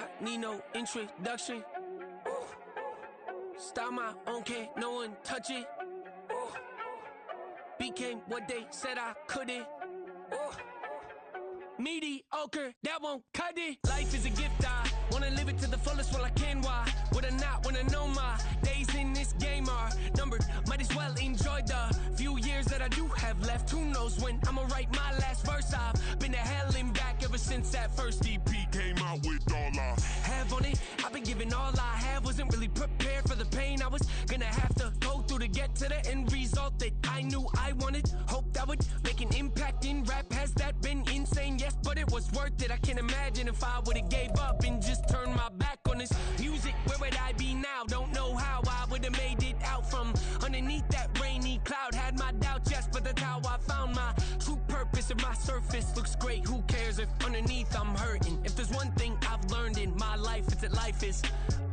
not need no introduction. Ooh. Style my own, can't no one touch it. Ooh. Became what they said I couldn't. Ooh. Mediocre, that won't cut it. Life is a gift, I wanna live it to the fullest while I can. Why would I not wanna know my days in this game are numbered? Might as well enjoy the few years that I do have left. Who knows when I'ma write my last verse? I've been to hell and back ever since that first EP came out with all I have on it. I've been giving all I have, wasn't really prepared for the pain I was gonna have to go through to get to the end result that I knew I wanted. Hope that would make an impact in rap. Has that been insane? Yes, but it was worth it. I can't imagine if I would've gave up and just turned my back on this music. Where would I be now? Don't know how I would've made it out from underneath that rainy cloud. Had my doubts, yes, but that's how I found my true purpose. If my surface looks great, who cares if underneath I'm hurting? If there's one thing I've learned in my life, it's that life is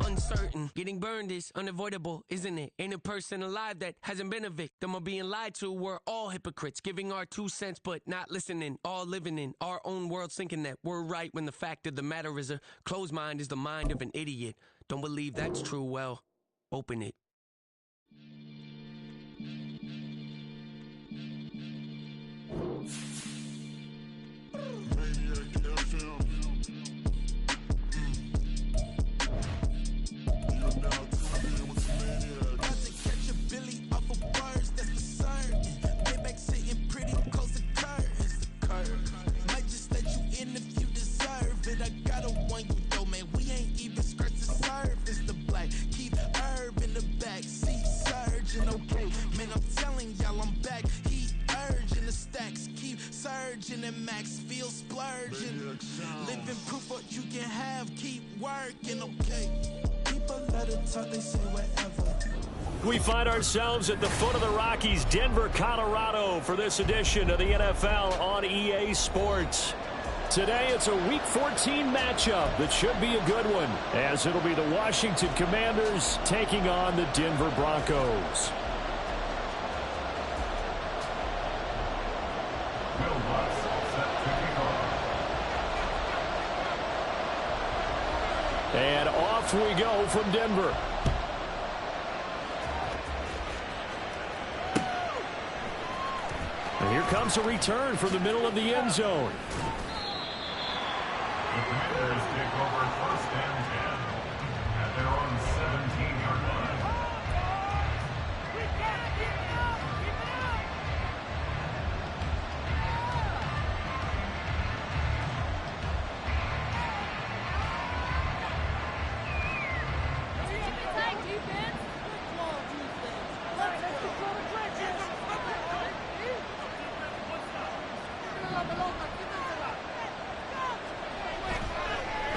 uncertain. Getting burned is unavoidable, isn't it? Ain't a person alive that hasn't been a victim of being lied to. We're all hypocrites, giving our 2 cents but not listening. All living in our own world, thinking that we're right when the fact of the matter is a closed mind is the mind of an idiot. Don't believe that's true? Well, open it. And max feel splurging. Living proof what you can have, keep working, okay? People let it talk, they say whatever. We find ourselves at the foot of the Rockies, Denver, Colorado, for this edition of the NFL on EA Sports. Today, it's a Week 14 matchup that should be a good one, as it'll be the Washington Commanders taking on the Denver Broncos. And off we go from Denver. And here comes a return from the middle of the end zone. The Commanders take over first and 10 at their own 17-yard line.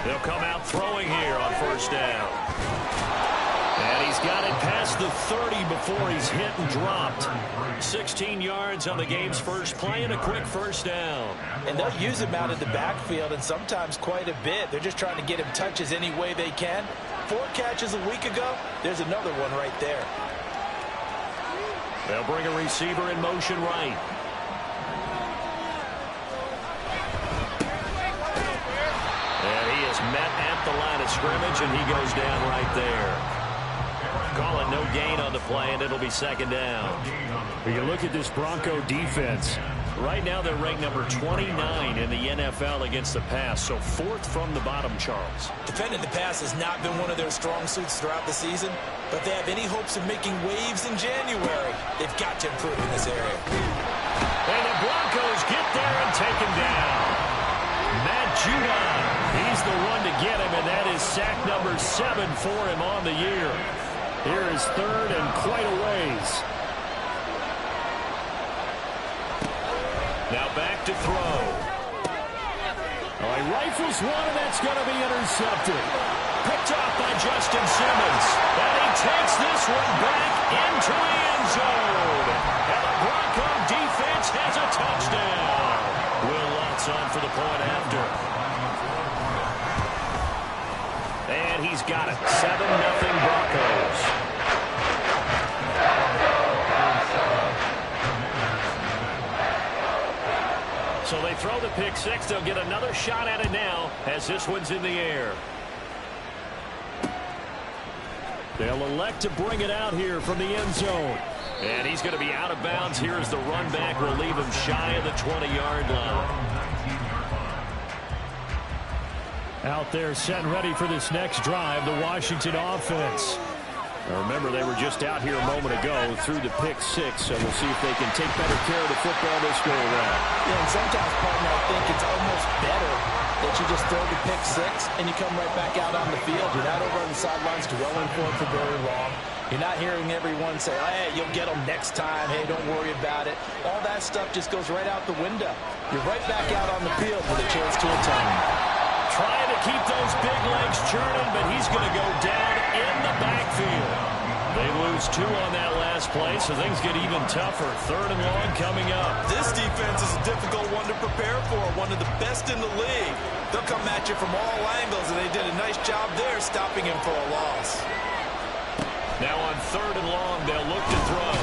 They'll come out throwing here on first down. And he's got it past the 30 before he's hit and dropped. 16 yards on the game's first play and a quick first down. And they'll use him out in the backfield and sometimes quite a bit. They're just trying to get him touches any way they can. 4 catches a week ago. There's another one right there. They'll bring a receiver in motion right. Met at the line of scrimmage, and he goes down right there. Call it no gain on the play, and it'll be second down. When you look at this Bronco defense, right now they're ranked number 29 in the NFL against the pass, so 4th from the bottom, Charles. Defending the pass has not been one of their strong suits throughout the season, but they have any hopes of making waves in January. They've got to improve in this area. And the Broncos get there and take him down. Matt Judon, he's the one to get him, and that is sack number 7 for him on the year. Here is 3rd and quite a ways. Now back to throw. He rifles one, and that's going to be intercepted. Picked off by Justin Simmons. And he takes this one back into the end zone. And the Bronco defense has a touchdown. Will Lutz on for the point after. And he's got it. 7-0 Broncos. So they throw the pick six. They'll get another shot at it now as this one's in the air. They'll elect to bring it out here from the end zone. And he's going to be out of bounds here as the run back will leave him shy of the 20-yard line. Out there set and ready for this next drive, the Washington offense. Now remember, they were just out here a moment ago through the pick six, so we'll see if they can take better care of the football this go around. Yeah, and sometimes, partner, I think it's almost better that you just throw the pick six and you come right back out on the field. You're not over on the sidelines dwelling for it for very long. You're not hearing everyone say, hey, you'll get them next time. Hey, don't worry about it. All that stuff just goes right out the window. You're right back out on the field with a chance to atone. Trying to keep those big legs churning, but he's going to go down in the backfield. They lose 2 on that last play, so things get even tougher. 3rd and long coming up. This defense is a difficult one to prepare for, one of the best in the league. They'll come at you from all angles, and they did a nice job there stopping him for a loss. Now on 3rd and long, they'll look to throw.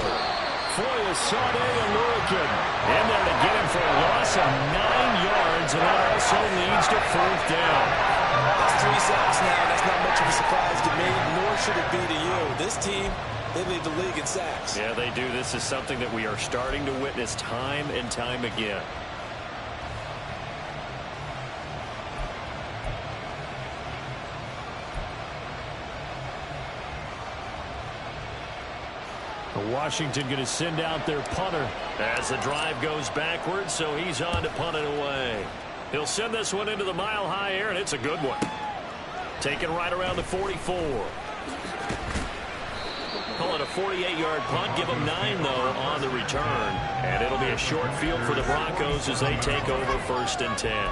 Foye, Sade, and Lurican in there to get him for a loss of 9 yards, and that also leads to 4th down. That's 3 sacks now. That's not much of a surprise to me, nor should it be to you. This team, they lead the league in sacks. Yeah, they do. This is something that we are starting to witness time and time again. Washington going to send out their punter as the drive goes backwards, so he's on to punt it away. He'll send this one into the mile-high air, and it's a good one. Taken right around the 44. Call it a 48-yard punt. Give them 9, though, on the return. And it'll be a short field for the Broncos as they take over 1st and 10.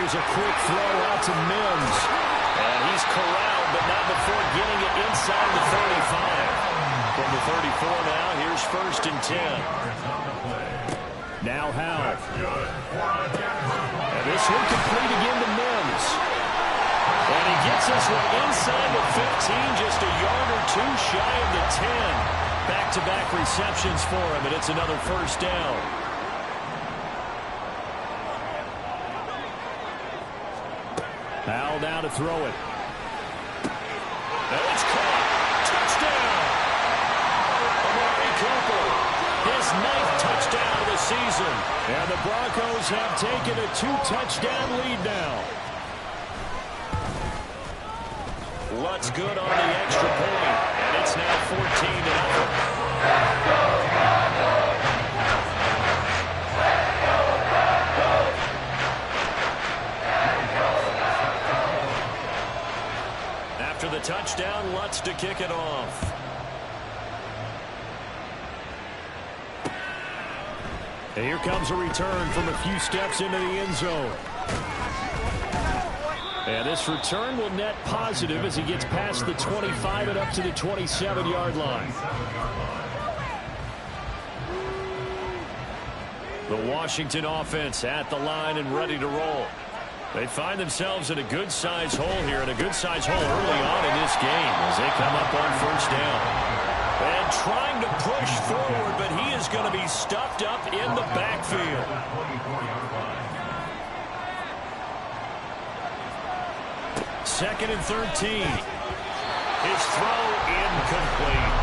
Here's a quick throw out to Mims. And he's corralled, but not before getting it inside the 35. From the 34 now, here's 1st and 10. Now Howe. And this one complete again to Mims. And he gets this one inside the 15, just a yard or 2 shy of the 10. Back-to-back receptions for him, and it's another 1st down. Howell now to throw it. And it's caught. Touchdown. Amari Cooper. His 9th touchdown of the season. And the Broncos have taken a 2-touchdown lead now. Lutt's good on the extra point. And it's now 14-0. After the touchdown, Lutz to kick it off. And here comes a return from a few steps into the end zone. And this return will net positive as he gets past the 25 and up to the 27-yard line. The Washington offense at the line and ready to roll. They find themselves in a good-sized hole here, and a good-sized hole early on in this game as they come up on 1st down. And trying to push forward, but he is going to be stuffed up in the backfield. 2nd and 13. His throw incomplete.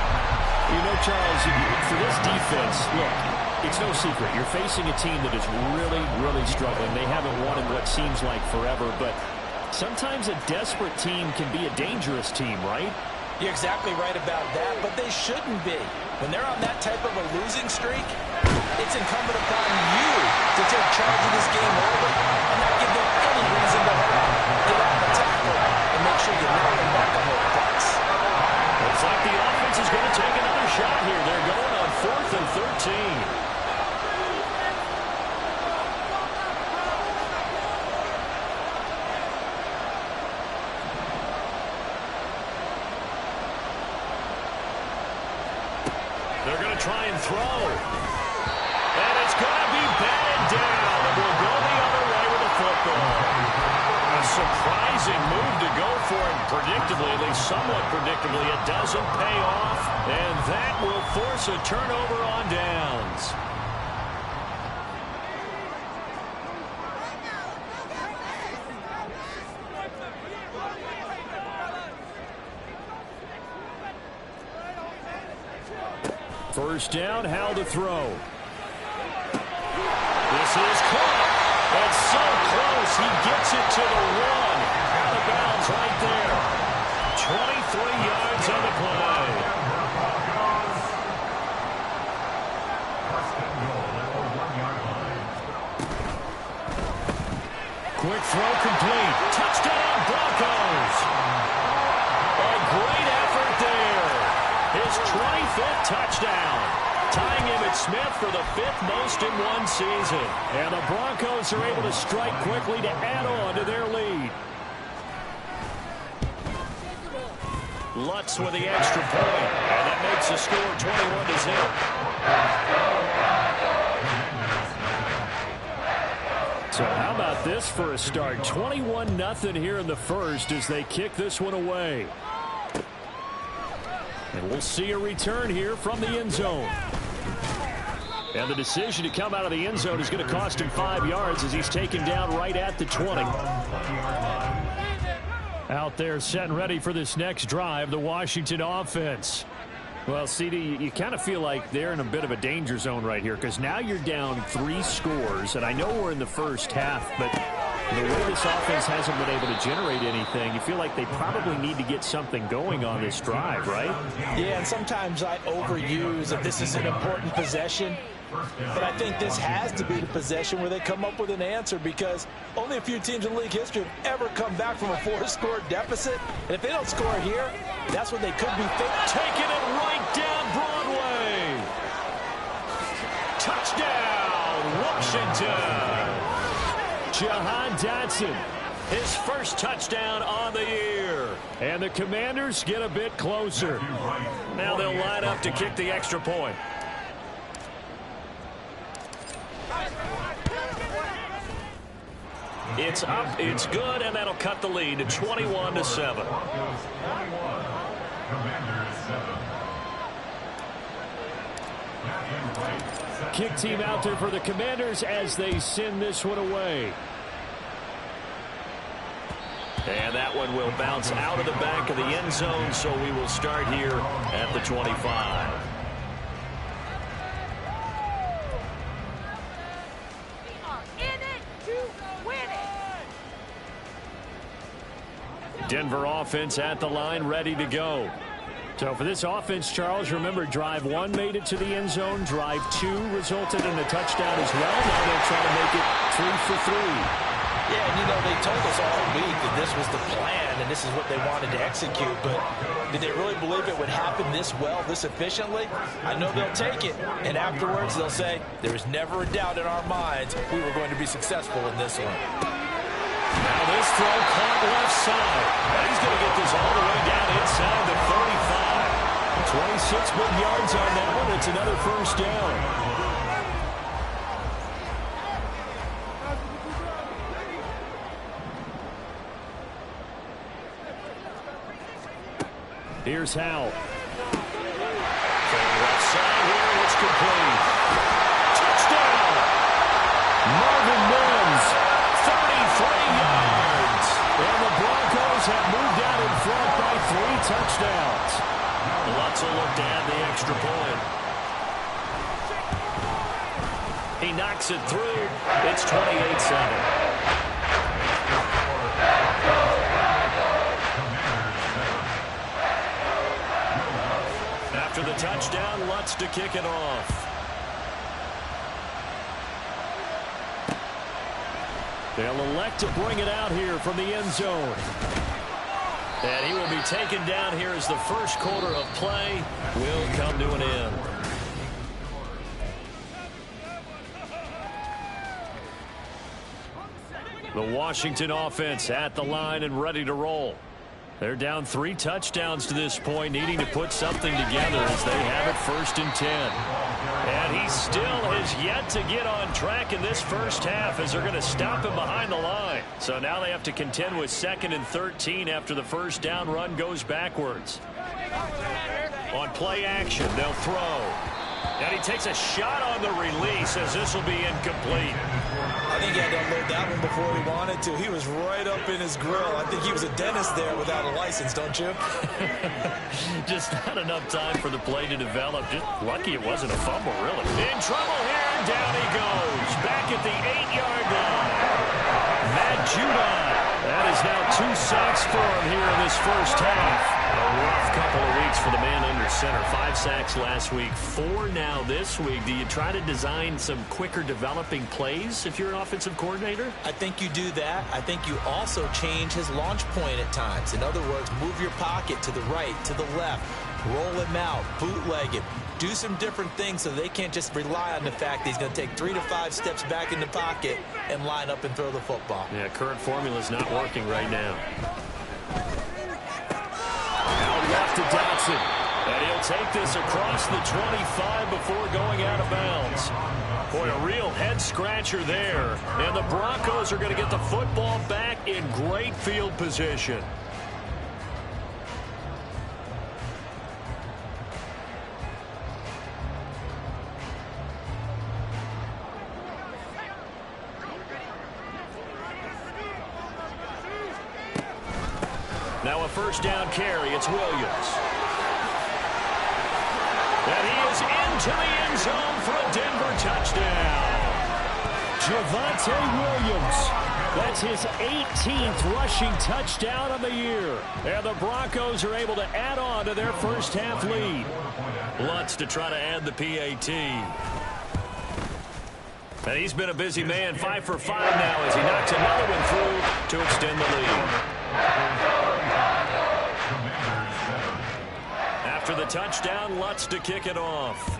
You know, Charles, for this defense, look, it's no secret. You're facing a team that is really, really struggling. They haven't won in what seems like forever, but sometimes a desperate team can be a dangerous team, right? You're exactly right about that, but they shouldn't be. When they're on that type of a losing streak, it's incumbent upon you to take charge of this game early and not give them any reason to hurt. Get on the tackle and make sure you knock them back a whole place. Looks like the offense is going to take another shot here. They're going on 4th and 13. They're going to try and throw. And it's going to be batted down. And we'll go the other way with the football. A surprising move to go for it. Predictably, at least somewhat predictably, it doesn't pay off. And that will force a turnover on downs. First down, how to throw. This is caught. It's so close. He gets it to the one. Out of bounds right there. 23 yards on the play. Quick throw complete. Touchdown Broncos. A great effort there. His 25th touchdown. Tying Emmitt Smith for the 5th most in one season. And the Broncos are able to strike quickly to add on to their lead. Lutz with the extra point. And that makes the score 21-0. So how about this for a start? 21-0 here in the first as they kick this one away. And we'll see a return here from the end zone. And the decision to come out of the end zone is going to cost him 5 yards as he's taken down right at the 20. Out there set and ready for this next drive, the Washington offense. Well, CD, you kind of feel like they're in a bit of a danger zone right here because now you're down 3 scores. And I know we're in the first half, but the way this offense hasn't been able to generate anything, you feel like they probably need to get something going on this drive, right? Yeah, and sometimes I overuse that this is an important possession. But I think this has to be the possession where they come up with an answer because only a few teams in league history have ever come back from a 4-score deficit. And if they don't score here, that's what they could be taking it right down Broadway. Touchdown, Washington. Jahan Dotson, his first touchdown on the year. And the Commanders get a bit closer. Now they'll line up to kick the extra point. It's up, it's good, and that'll cut the lead to 21-7. Kick team out there for the Commanders as they send this one away. And that one will bounce out of the back of the end zone, so we will start here at the 25. Denver offense at the line, ready to go. So for this offense, Charles, remember, drive 1 made it to the end zone. Drive 2 resulted in a touchdown as well. Now they're trying to make it 3 for 3. Yeah, and you know, they told us all week that this was the plan and this is what they wanted to execute. But did they really believe it would happen this well, this efficiently? I know they'll take it. And afterwards, they'll say, there was never a doubt in our minds we were going to be successful in this one. Now this throw caught left side. And he's going to get this all the way down inside the 35. 26 big yards on that one. It's another first down. Here's Howell. Left side here, it's complete. Touchdown! Marvin Mims, 33 yards. And the Broncos have moved out in front by 3 touchdowns. Lutz will look to add the extra point. He knocks it through. It's 28-7. After the touchdown, Lutz to kick it off. They'll elect to bring it out here from the end zone. And he will be taken down here as the first quarter of play will come to an end. The Washington offense at the line and ready to roll. They're down 3 touchdowns to this point, needing to put something together as they have it 1st and 10. And But he still has yet to get on track in this first half as they're going to stop him behind the line. So now they have to contend with 2nd and 13 after the first down run goes backwards. On play action, they'll throw. And he takes a shot on the release as this will be incomplete. I think he had to unload that one before he wanted to. He was right up in his grill. I think he was a dentist there without a license, don't you? Just not enough time for the play to develop. Just lucky it wasn't a fumble, really. In trouble here, and down he goes. Back at the 8-yard line. Matt Judon. That is now 2 sacks for him here in this first half. A rough couple of weeks for the man under center. 5 sacks last week, 4 now this week. Do you try to design some quicker developing plays if you're an offensive coordinator? I think you do that. I think you also change his launch point at times. In other words, move your pocket to the right, to the left, roll him out, bootleg him. Do some different things so they can't just rely on the fact that he's going to take 3 to 5 steps back in the pocket and line up and throw the football. Yeah, current formula is not working right now. Out left to Dotson. And he'll take this across the 25 before going out of bounds. Boy, a real head-scratcher there. And the Broncos are going to get the football back in great field position. Now a first down carry. It's Williams. And he is into the end zone for a Denver touchdown. Javonte Williams. That's his 18th rushing touchdown of the year. And the Broncos are able to add on to their first half lead. Lutz to try to add the PAT. And he's been a busy man. 5 for 5 now as he knocks another one through to extend the lead. After the touchdown, Lutz to kick it off.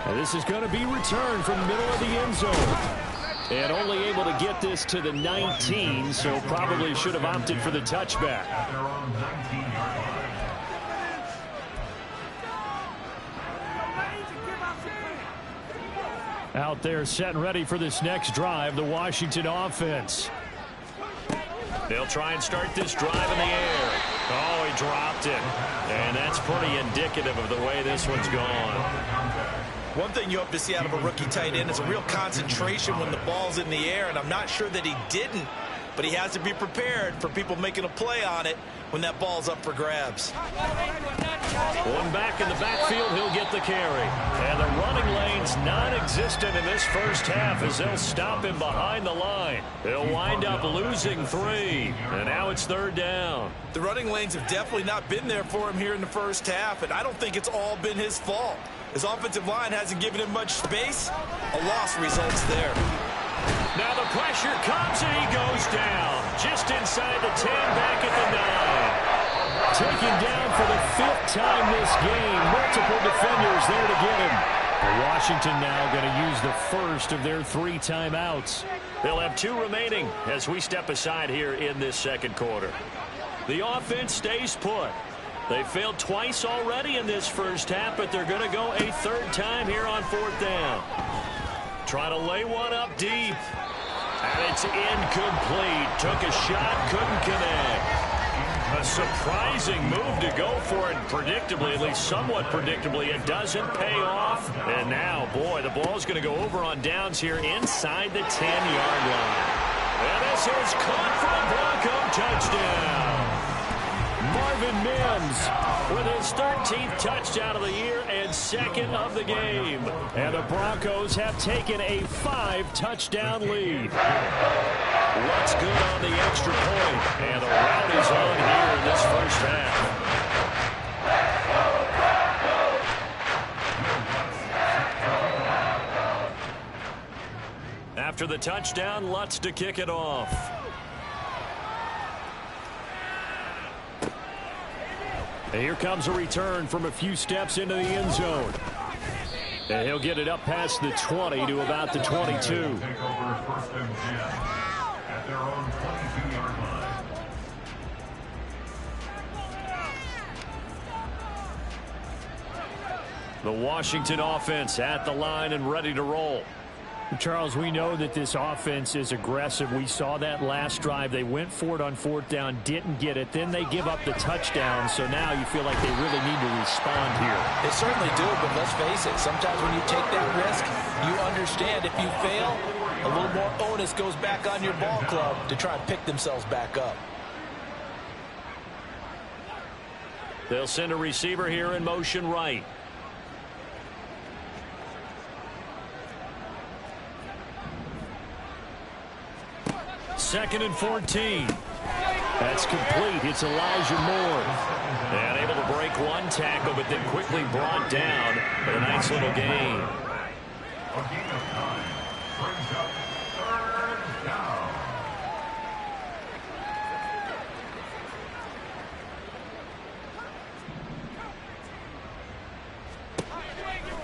And this is going to be returned from the middle of the end zone. And only able to get this to the 19, so probably should have opted for the touchback. Out there set and ready for this next drive, the Washington offense. They'll try and start this drive in the air. Oh, he dropped it. And that's pretty indicative of the way this one's gone. One thing you hope to see out of a rookie tight end is a real concentration when the ball's in the air, and I'm not sure that he didn't, but he has to be prepared for people making a play on it when that ball's up for grabs. One back in the backfield, he'll get the carry. And the running lane's non-existent in this first half as they'll stop him behind the line. They'll wind up losing 3. And now it's 3rd down. The running lanes have definitely not been there for him here in the first half, and I don't think it's all been his fault. His offensive line hasn't given him much space. A loss results there. Now the pressure comes and he goes down. Just inside the 10, back at the 9. Taken down for the 5th time this game. Multiple defenders there to get him. Washington now going to use the first of their 3 timeouts. They'll have 2 remaining as we step aside here in this second quarter. The offense stays put. They failed twice already in this first half, but they're going to go a 3rd time here on 4th down. Try to lay one up deep. And it's incomplete. Took a shot, couldn't connect. A surprising move to go for it. Predictably, at least somewhat predictably, it doesn't pay off. And now, boy, the ball's going to go over on downs here inside the 10-yard line. And this is caught for a Bronco touchdown. Marvin Mims with his 13th touchdown of the year and 2nd of the game. And the Broncos have taken a 5-touchdown lead. What's good on the extra point? And the route is on here in this first half. After the touchdown, Lutz to kick it off. And here comes a return from a few steps into the end zone. And he'll get it up past the 20 to about the 22. Take over 1st and 10 at their own 22-yard line. The Washington offense at the line and ready to roll. Charles, we know that this offense is aggressive. We saw that last drive. They went for it on 4th down, didn't get it. Then they give up the touchdown, so now you feel like they really need to respond here. They certainly do, but let's face it. Sometimes when you take that risk, you understand if you fail, a little more onus goes back on your ball club to try and pick themselves back up. They'll send a receiver here in motion right. Second and 14. That's complete. It's Elijah Moore. And able to break one tackle, but then quickly brought down with a nice little gain. A gain of 9 brings up 3rd down.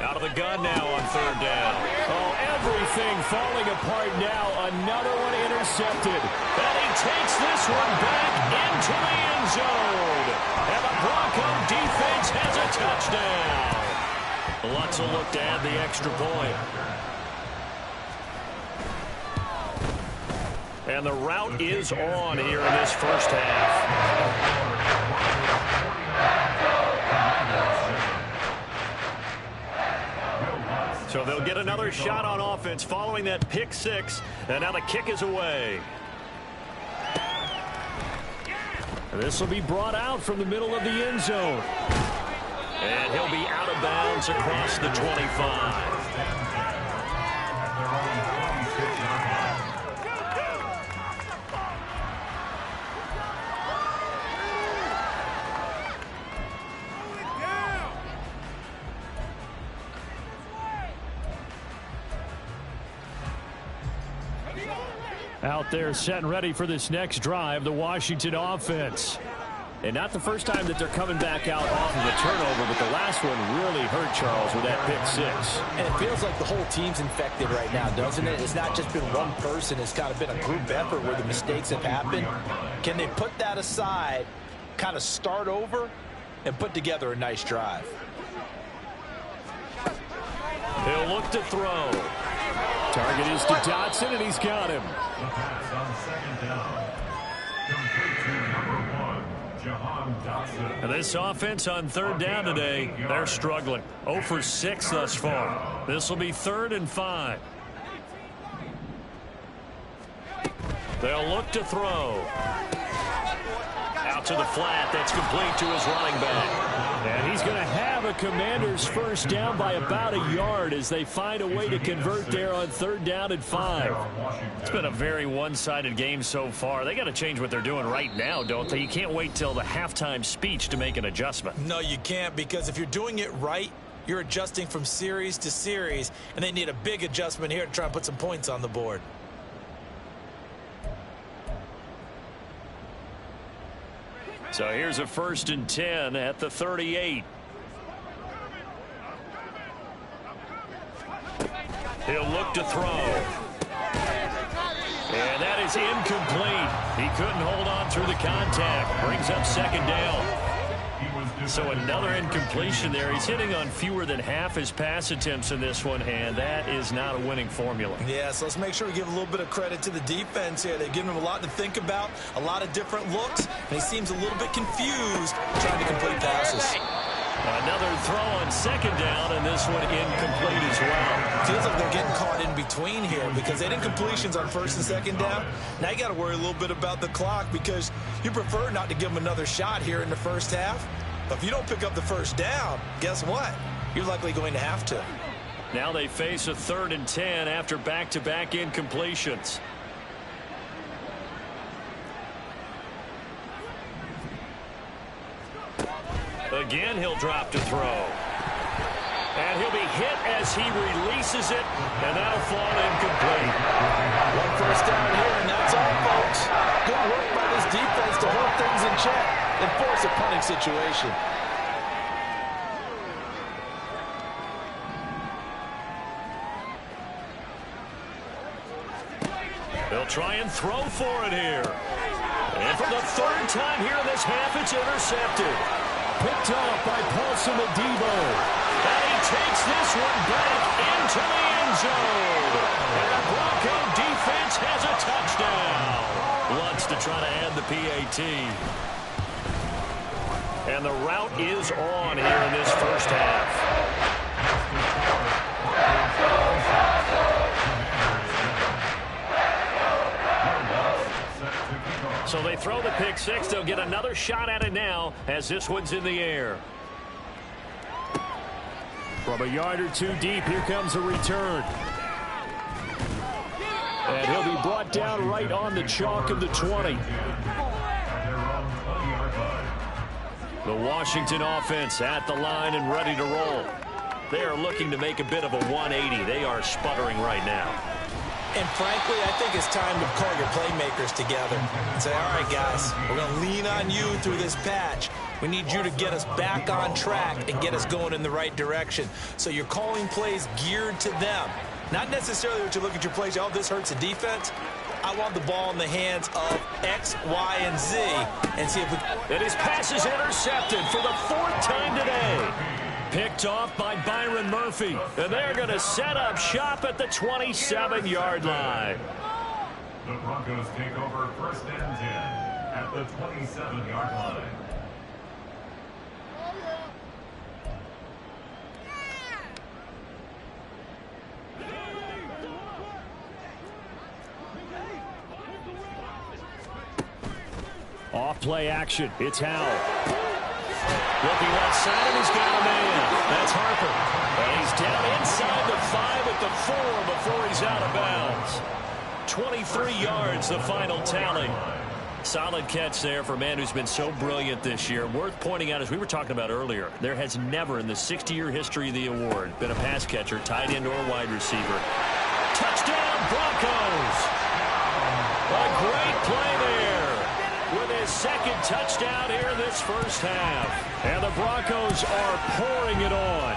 Out of the gun now on 3rd down. Oh, everything falling apart now. Another one intercepted. And he takes this one back into the end zone. And the Bronco defense has a touchdown. Lutz will look to add the extra point. And the route is on here in this first half. So they'll get another shot on offense following that pick 6. And now the kick is away. This will be brought out from the middle of the end zone. And he'll be out of bounds across the 25. Out there set and ready for this next drive, the Washington offense. And not the first time that they're coming back out off of a turnover, but the last one really hurt Charles with that pick 6. And it feels like the whole team's infected right now, doesn't it? It's not just been one person. It's kind of been a group effort where the mistakes have happened. Can they put that aside, kind of start over, and put together a nice drive? He'll look to throw. Target is to Dotson, and he's got him. The pass on 2nd down. Complete to number 1, Jahan Dotson. And this offense on 3rd down today, they're struggling. 0 for 6 thus far. This will be 3rd and 5. They'll look to throw. Out to the flat. That's complete to his running back. And he's going to have a Commander's first down by about a yard as they find a way to convert there on 3rd down and 5. It's been a very one-sided game so far. They got to change what they're doing right now, don't they? You can't wait till the halftime speech to make an adjustment. No, you can't, because if you're doing it right, you're adjusting from series to series, and they need a big adjustment here to try and put some points on the board. So here's a 1st and 10 at the 38. He'll look to throw. And that is incomplete. He couldn't hold on through the contact. Brings up 2nd down. So another incompletion there. He's hitting on fewer than half his pass attempts in this one, and that is not a winning formula. Yeah, so let's make sure we give a little bit of credit to the defense here. They've given him a lot to think about, a lot of different looks, and he seems a little bit confused trying to complete passes. Another throw on 2nd down, and this one incomplete as well. Feels like they're getting caught in between here because they had incompletions on 1st and 2nd down. Now you got to worry a little bit about the clock because you prefer not to give them another shot here in the first half. But if you don't pick up the 1st down, guess what? You're likely going to have to. Now they face a 3rd and 10 after back-to-back incompletions. Again, he'll drop to throw. And he'll be hit as he releases it, and that'll fall incomplete. 1 first down here, and that's all, folks. Good work by this defense to hold things in check and force a punting situation. They'll try and throw for it here. And for the 3rd time here in this half, it's intercepted. Picked off by Paulson Adebo. And he takes this one back into the end zone. And the Bronco defense has a touchdown. Wants to try to add the PAT. And the route is on here in this first half. So they throw the pick six. They'll get another shot at it now as this one's in the air. From a yard or two deep, here comes a return. And he'll be brought down right on the chalk of the 20. The Washington offense at the line and ready to roll. They are looking to make a bit of a 180. They are sputtering right now. And frankly, I think it's time to call your playmakers together and say, all right, guys, we're going to lean on you through this patch. We need you to get us back on track and get us going in the right direction. So you're calling plays geared to them. Not necessarily what you look at your plays, oh, this hurts the defense. I want the ball in the hands of X, Y, and Z and see if we... And his pass is intercepted for the fourth time today. Picked off by Byron Murphy. And they're going to set up shop at the 27-yard line. The Broncos take over first and 10 at the 27-yard line. Off play action. It's Howell. Looking left side, and he's got a man. That's Harper. And he's down inside the 5 at the 4 before he's out of bounds. 23 yards, the final tally. Solid catch there for a man who's been so brilliant this year. Worth pointing out, as we were talking about earlier, there has never in the 60-year history of the award been a pass catcher, tight end, or wide receiver. Touchdown, Broncos! A great play there with his second touchdown here in this first half. And the Broncos are pouring it on.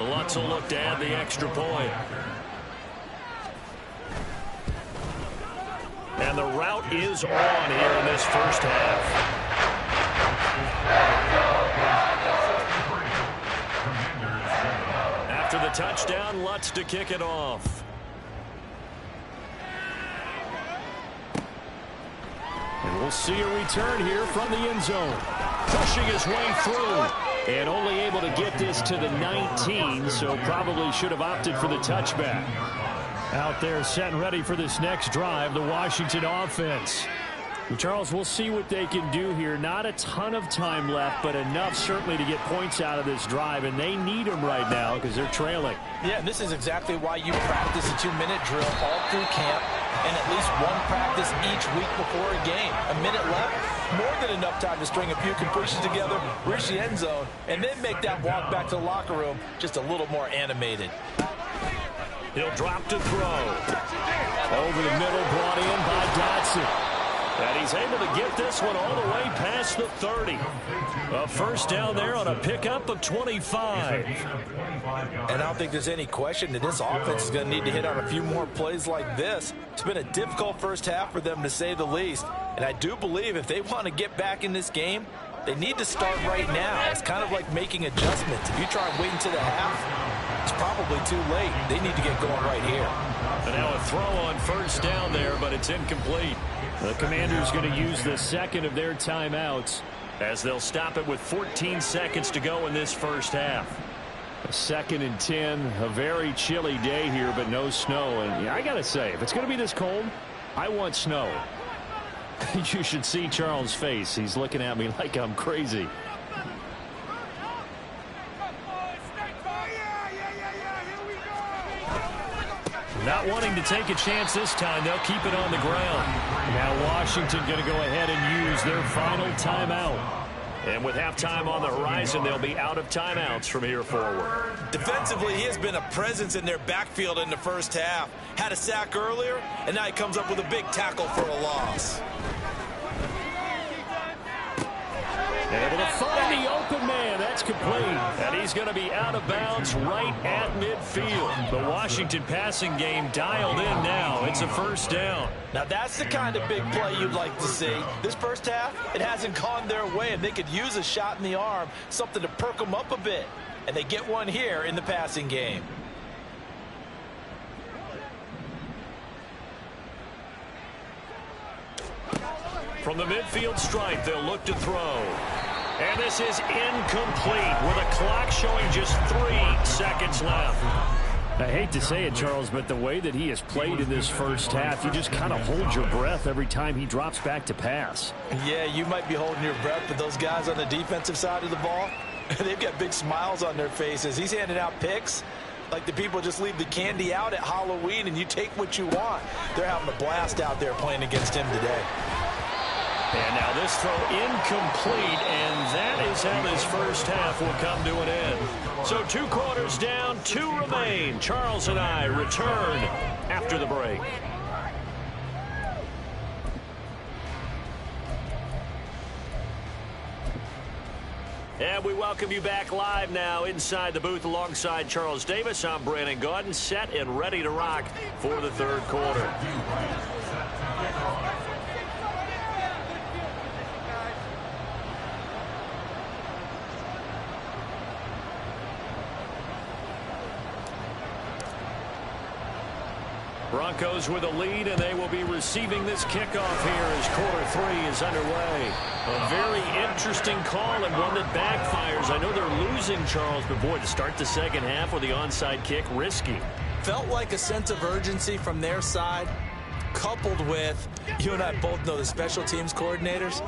Lutz will look to add the extra point. And the route is on here in this first half. After the touchdown, Lutz to kick it off. And we'll see a return here from the end zone. Pushing his way through. And only able to get this to the 19, so probably should have opted for the touchback. Out there set and ready for this next drive, the Washington offense. And Charles, we'll see what they can do here. Not a ton of time left, but enough certainly to get points out of this drive, and they need them right now because they're trailing. Yeah, and this is exactly why you practice a 2-minute drill all through camp and at least one practice each week before a game. A minute left, more than enough time to string a few completions together, reach the end zone, and then make that walk back to the locker room just a little more animated. He'll drop to throw. Over the middle, brought in by Dotson. And he's able to get this one all the way past the 30. A first down there on a pickup of 25. And I don't think there's any question that this offense is going to need to hit on a few more plays like this. It's been a difficult first half for them, to say the least. And I do believe if they want to get back in this game, they need to start right now. It's kind of like making adjustments. If you try and wait until the half, it's probably too late. They need to get going right here. And now a throw on first down there, but it's incomplete. The Commanders going to use the second of their timeouts as they'll stop it with 14 seconds to go in this first half. A 2nd and 10, a very chilly day here, but no snow. And yeah, I got to say, if it's going to be this cold, I want snow. You should see Charles' face. He's looking at me like I'm crazy. Not wanting to take a chance this time, they'll keep it on the ground. Now Washington going to go ahead and use their final timeout. And with halftime on the horizon, they'll be out of timeouts from here forward. Defensively, he has been a presence in their backfield in the first half. Had a sack earlier, and now he comes up with a big tackle for a loss. Able to find the open man. That's complete. And he's going to be out of bounds right at midfield. The Washington passing game dialed in now. It's a first down. Now that's the kind of big play you'd like to see. This first half, it hasn't gone their way, and they could use a shot in the arm, something to perk them up a bit. and they get one here in the passing game. From the midfield stripe, they'll look to throw. And this is incomplete with a clock showing just 3 seconds left. I hate to say it, Charles, but the way that he has played in this first half, you just kind of hold your breath every time he drops back to pass. Yeah, you might be holding your breath, but those guys on the defensive side of the ball, they've got big smiles on their faces. He's handing out picks like the people just leave the candy out at Halloween and you take what you want. They're having a blast out there playing against him today. And now this throw incomplete, and that is how this first half will come to an end. So 2 quarters down, 2 remain. Charles and I return after the break. And we welcome you back live now inside the booth alongside Charles Davis. I'm Brandon Gaudin, set and ready to rock for the third quarter. Broncos with a lead, and they will be receiving this kickoff here as quarter 3 is underway. A very interesting call and one that backfires. I know they're losing, Charles, but boy, to start the second half with the onside kick, risky. Felt like a sense of urgency from their side, coupled with, you and I both know the special teams coordinators,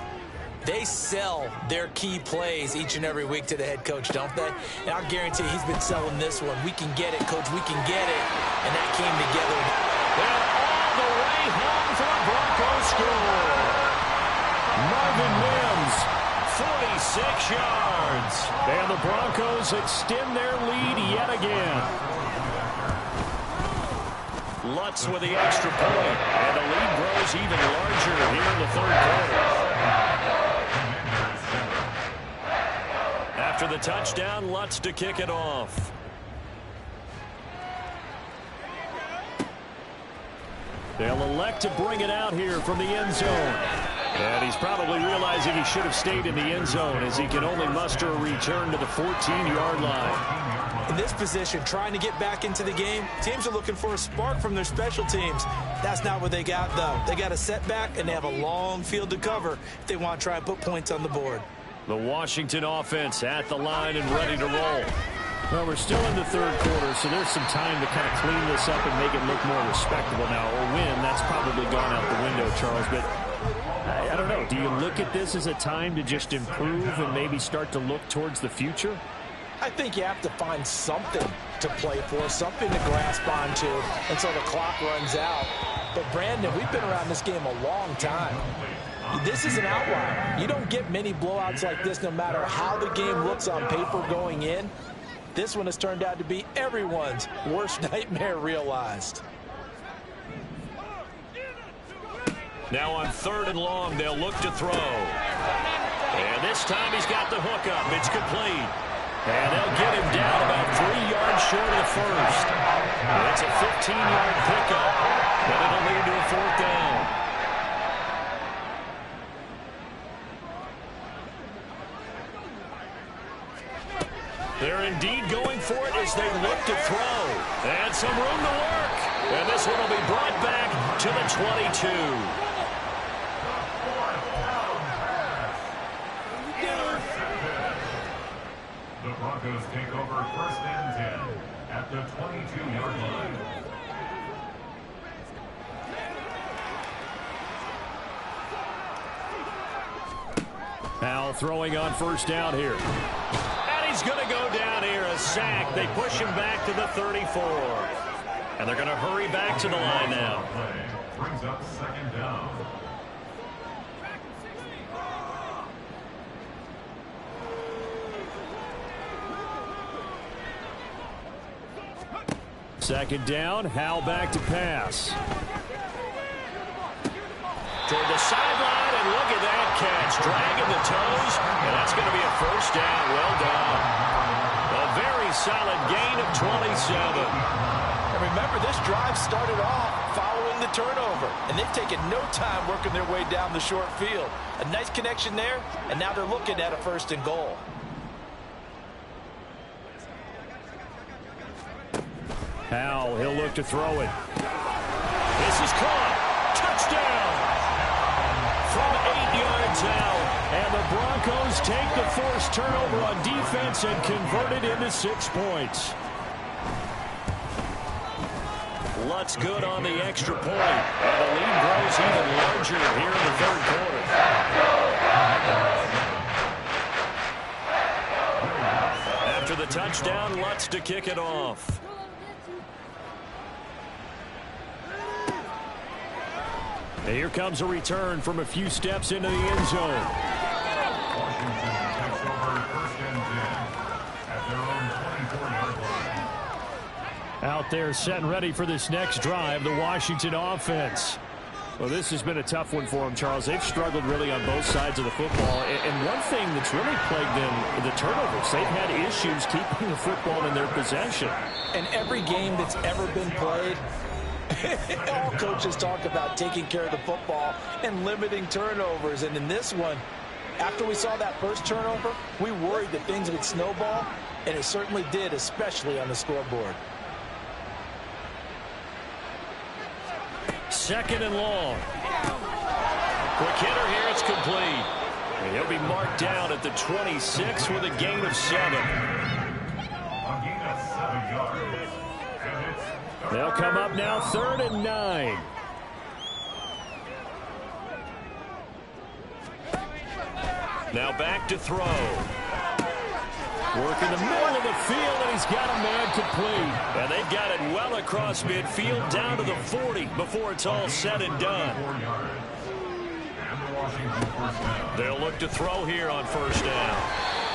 they sell their key plays each and every week to the head coach, don't they? And I guarantee he's been selling this one. We can get it, coach, we can get it. And that came together. Well, all the way home for a Broncos score. Marvin Mims, 46 yards. And the Broncos extend their lead yet again. Lutz with the extra point. And the lead grows even larger here in the third quarter. After the touchdown, Lutz to kick it off. They'll elect to bring it out here from the end zone. And he's probably realizing he should have stayed in the end zone as he can only muster a return to the 14-yard line. In this position, trying to get back into the game, teams are looking for a spark from their special teams. That's not what they got, though. They got a setback, and they have a long field to cover if they want to try and put points on the board. The Washington offense at the line and ready to roll. Well, we're still in the third quarter, so there's some time to kind of clean this up and make it look more respectable now. Or win, that's probably gone out the window, Charles. But I don't know. Do you look at this as a time to just improve and maybe start to look towards the future? I think you have to find something to play for, something to grasp onto until the clock runs out. But, Brandon, we've been around this game a long time. This is an outlier. You don't get many blowouts like this no matter how the game looks on paper going in. This one has turned out to be everyone's worst nightmare realized. Now on 3rd and long, they'll look to throw. And this time he's got the hook up. It's complete. And they'll get him down about 3 yards short of the first. It's a 15-yard pickup, but it'll lead to a 4th down. They're indeed going for it as they look to throw. And some room to work. And this one will be brought back to the 22. The Broncos take over 1st and 10 at the 22-yard line. Now throwing on 1st down here. He's going to go down here, a sack. They push him back to the 34. And they're going to hurry back to the line now. Brings up 2nd down. Second down, Hal back to pass. Toward the sideline, and look at that catch. Dragging the toes, and that's going to be a 1st down. Well done. A very solid gain of 27. And remember, this drive started off following the turnover, and they've taken no time working their way down the short field. A nice connection there, and now they're looking at a 1st and goal. Now he'll look to throw it. This is caught. Touchdown. From 8 yards out. And the Broncos take the forced turnover on defense and convert it into 6 points. Lutz good on the extra point. And the lead grows even larger here in the third quarter. After the touchdown, Lutz to kick it off. And here comes a return from a few steps into the end zone. Washington takes over 1st and 10 at their own 24-yard line. Out there set and ready for this next drive, the Washington offense. Well, this has been a tough one for them, Charles. They've struggled really on both sides of the football. And one thing that's really plagued them, the turnovers. They've had issues keeping the football in their possession. And every game that's ever been played, all coaches talk about taking care of the football and limiting turnovers. And in this one, after we saw that first turnover, we worried that things would snowball, and it certainly did, especially on the scoreboard. 2nd and long. Quick hitter here, it's complete. And he'll be marked down at the 26 with a gain of 7. A gain of 7 yards. And it's They'll come up now 3rd and 9. Now back to throw. Work in the middle of the field, and he's got a man complete. And they've got it well across midfield down to the 40 before it's all said and done. 4 yards. And the Washington first down. They'll look to throw here on 1st down.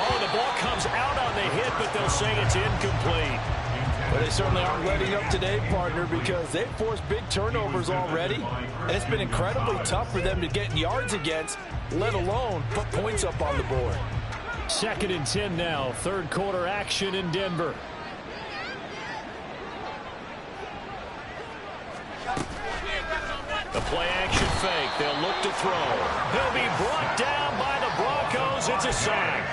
Oh, the ball comes out on the hit, but they'll say it's incomplete. But they certainly aren't letting up today, partner, because they've forced big turnovers already. And it's been incredibly tough for them to get yards against, let alone put points up on the board. 2nd and 10 now. 3rd quarter action in Denver. The play action fake. They'll look to throw. He'll be brought down by the Broncos. It's a sack.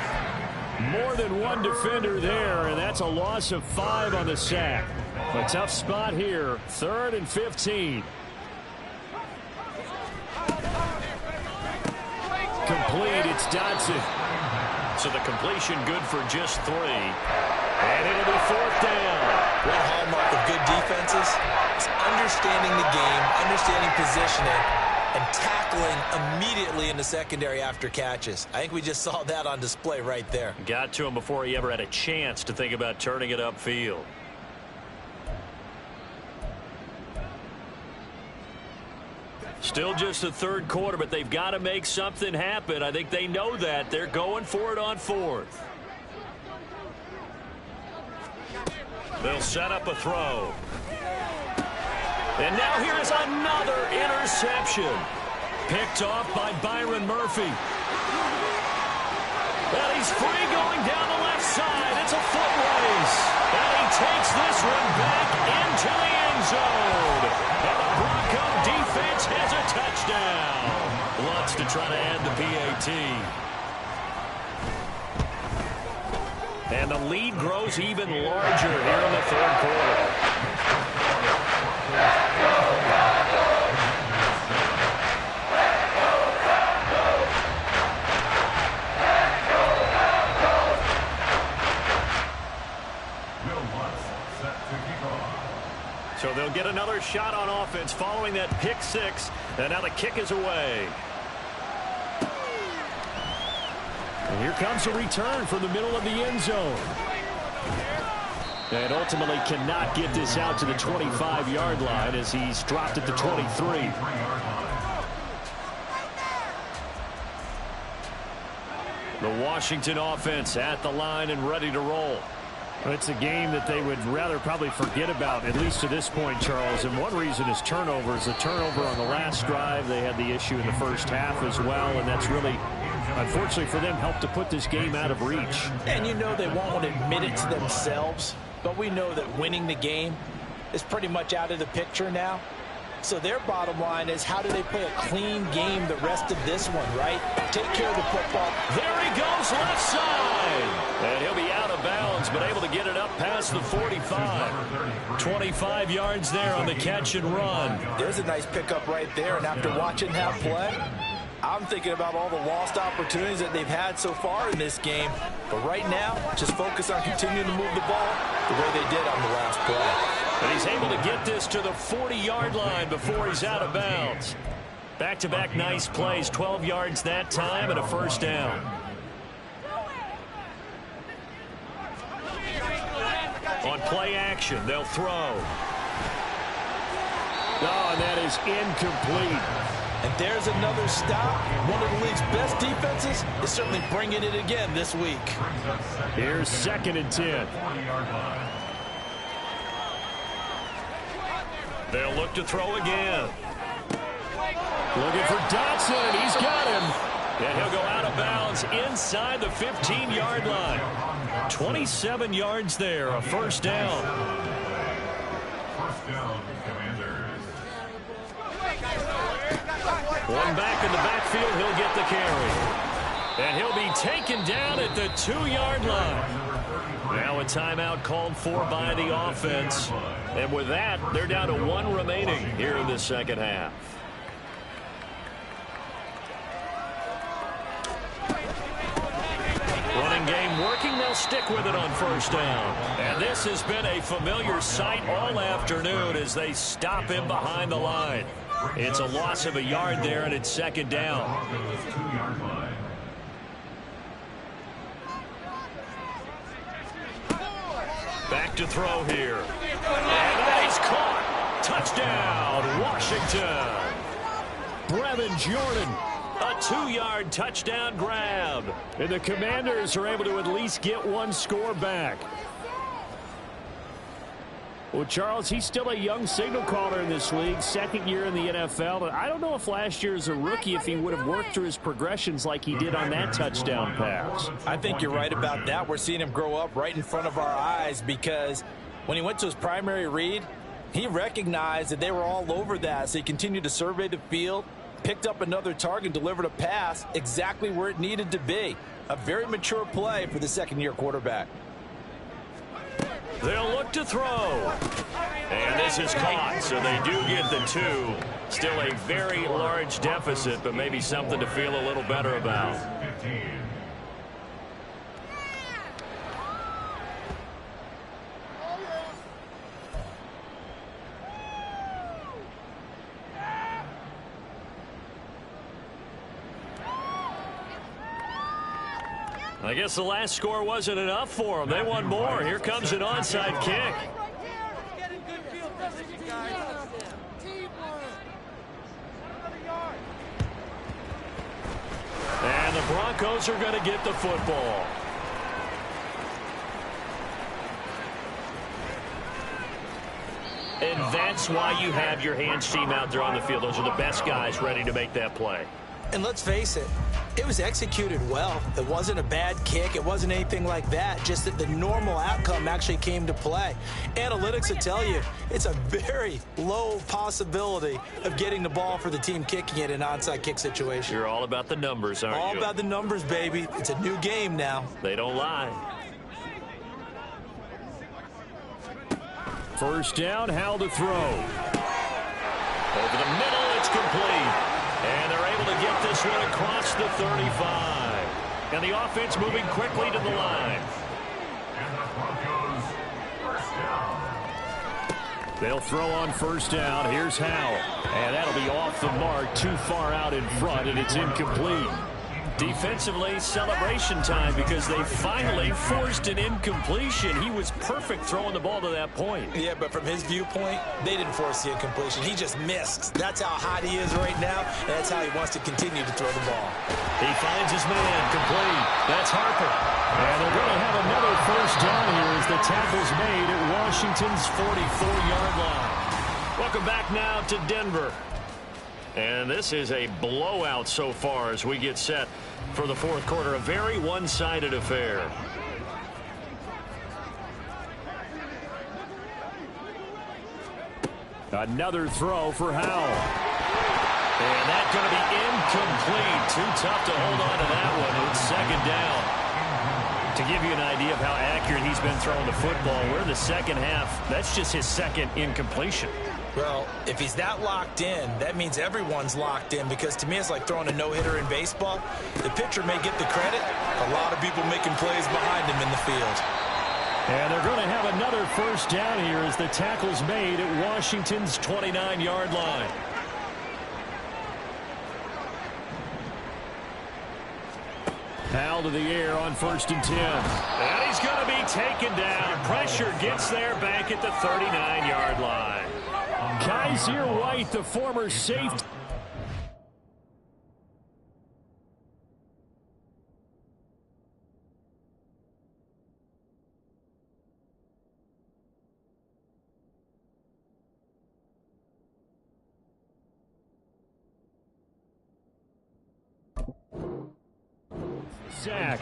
More than one defender there, and that's a loss of 5 on the sack. A tough spot here. 3rd and 15. Complete. It's Dodson. So the completion good for just 3. And it'll be 4th down. One hallmark of good defenses is understanding the game, understanding positioning, and tackling immediately in the secondary after catches. I think we just saw that on display right there. Got to him before he ever had a chance to think about turning it upfield. Still just the 3rd quarter, but they've got to make something happen. I think they know that. They're going for it on 4th. They'll set up a throw. And now here is another interception. Picked off by Byron Murphy. And he's free going down the left side. It's a foot race. And he takes this one back into the end zone. And the Bronco defense has a touchdown. Lutz to try to add the PAT. And the lead grows even larger here in the 3rd quarter. So they'll get another shot on offense following that pick 6. And now the kick is away. And here comes a return from the middle of the end zone. And ultimately cannot get this out to the 25-yard line as he's dropped at the 23. The Washington offense at the line and ready to roll. It's a game that they would rather probably forget about, at least to this point, Charles. And one reason is turnovers. The turnover on the last drive, they had the issue in the first half as well, and that's really, unfortunately for them, helped to put this game out of reach. And you know they won't admit it to themselves, but we know that winning the game is pretty much out of the picture now. So their bottom line is, how do they play a clean game the rest of this one, right? Take care of the football. There he goes, left side. And he'll be out of bounds, but able to get it up past the 45. 25 yards there on the catch and run. There's a nice pickup right there, and after watching that play, I'm thinking about all the lost opportunities that they've had so far in this game. But right now, just focus on continuing to move the ball the way they did on the last play. And he's able to get this to the 40-yard line before he's out of bounds. Back-to-back nice plays, 12 yards that time and a first down. On play action, they'll throw. Oh, and that is incomplete. And there's another stop. One of the league's best defenses is certainly bringing it again this week. Here's 2nd and 10. They'll look to throw again. Looking for Dotson. He's got him. And he'll go out of bounds inside the 15-yard line. 27 yards there, a first down. First down, Commanders. One back in the backfield, he'll get the carry. And he'll be taken down at the 2-yard line. Now a timeout called for by the offense. And with that, they're down to 1 remaining here in the second half. Running game working. They'll stick with it on first down. And this has been a familiar sight all afternoon as they stop him behind the line. It's a loss of a yard there, and it's 2nd down. Back to throw here. And that is caught. Touchdown, Washington. Brevin Jordan. A 2-yard touchdown grab. And the Commanders are able to at least get one score back. Well, Charles, he's still a young signal caller in this league, 2nd year in the NFL. But I don't know if last year as a rookie, if he would have worked through his progressions like he did on that touchdown pass. I think you're right about that. We're seeing him grow up right in front of our eyes, because when he went to his primary read, he recognized that they were all over that. So he continued to survey the field, picked up another target, delivered a pass exactly where it needed to be. A very mature play for the 2nd-year quarterback. They'll look to throw. And this is caught, so they do get the 2. Still a very large deficit, but maybe something to feel a little better about. 15. I guess the last score wasn't enough for them. They want more. Here comes an onside kick. And the Broncos are going to get the football. And that's why you have your hands team out there on the field. Those are the best guys ready to make that play. And let's face it, it was executed well. It wasn't a bad kick. It wasn't anything like that. Just that the normal outcome actually came to play. Analytics will tell you it's a very low possibility of getting the ball for the team kicking it in an onside kick situation. You're all about the numbers, aren't you? All about the numbers, baby. It's a new game now. They don't lie. First down, Howell to throw. Over the middle, it's complete. And they're able to get this one across the 35. And the offense moving quickly to the line. And the Broncos, first down. They'll throw on first down. Here's Howell. And that'll be off the mark, too far out in front, and it's incomplete. Defensively, celebration time because they finally forced an incompletion. He was perfect throwing the ball to that point. Yeah, but from his viewpoint, they didn't force the incompletion. He just missed. That's how hot he is right now, and that's how he wants to continue to throw the ball. He finds his man, complete. That's Harper. And they're going to have another first down here as the tackle's made at Washington's 44-yard line. Welcome back now to Denver. And this is a blowout so far as we get set for the fourth quarter. A very one-sided affair. Another throw for Howell. And that's going to be incomplete. Too tough to hold on to that one. It's second down. To give you an idea of how accurate he's been throwing the football, we're in the second half. That's just his second incompletion. Well, if he's that locked in, that means everyone's locked in, because to me it's like throwing a no-hitter in baseball. The pitcher may get the credit. A lot of people making plays behind him in the field. And they're going to have another first down here as the tackle's made at Washington's 29-yard line. Howell to the air on 1st and 10. And he's going to be taken down. Pressure gets there back at the 39-yard line. Kaiser White, the former safety. Sack.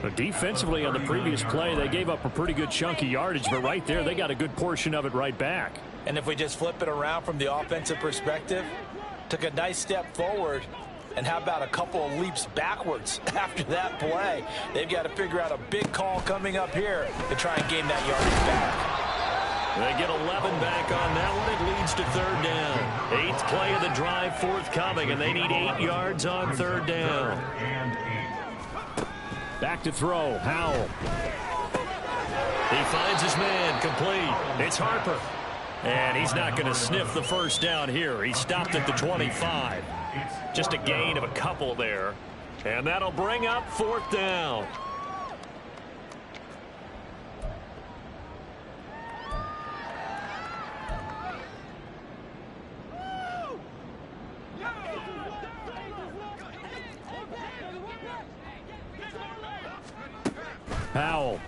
But defensively on the previous play, they gave up a pretty good chunk of yardage, but right there they got a good portion of it right back. And if we just flip it around from the offensive perspective, took a nice step forward, and how about a couple of leaps backwards after that play? They've got to figure out a big call coming up here to try and gain that yardage back. They get 11 back on that one. It leads to 3rd down. 8th play of the drive forthcoming, and they need 8 yards on 3rd down. Back to throw. Howell. He finds his man. Complete. It's Harper. And he's not going to sniff the first down here. He stopped at the 25. Just a gain of a couple there. And that'll bring up 4th down. Howell.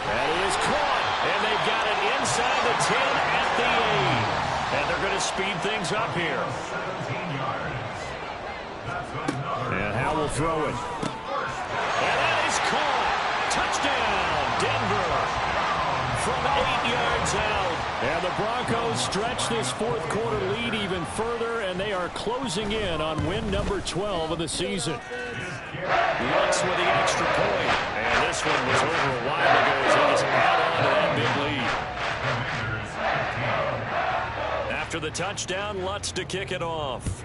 That is caught. And they've got it inside the 10 at the 8. And they're going to speed things up here. And Howell will throw it. And that is caught. Touchdown, Denver. From 8 yards out. And the Broncos stretch this 4th quarter lead even further, and they are closing in on win number 12 of the season. Lutz with the extra point. And this one was over a while ago as he was out onto that big lead. After the touchdown, Lutz to kick it off.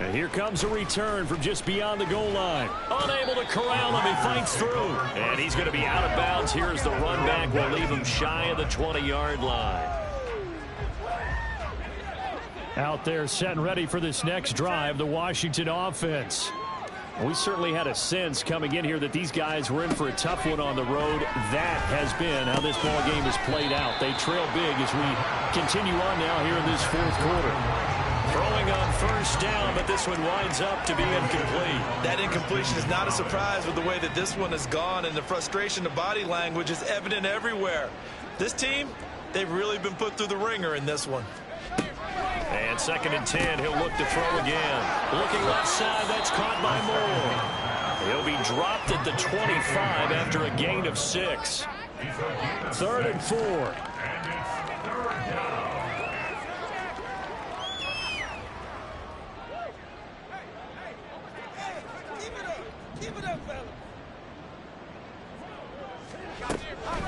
And here comes a return from just beyond the goal line. Unable to corral him, he fights through. And he's going to be out of bounds. Here's the run back. We'll leave him shy of the 20-yard line. Out there set and ready for this next drive, the Washington offense. We certainly had a sense coming in here that these guys were in for a tough one on the road. That has been how this ball game has played out. They trail big as we continue on now here in this 4th quarter. Throwing on 1st down, but this one winds up to be incomplete. That incompletion is not a surprise with the way that this one has gone, and the frustration, the body language is evident everywhere. This team, they've really been put through the ringer in this one. And 2nd and 10, he'll look to throw again. Looking left side, that's caught by Moore. He'll be dropped at the 25 after a gain of 6. 3rd and 4.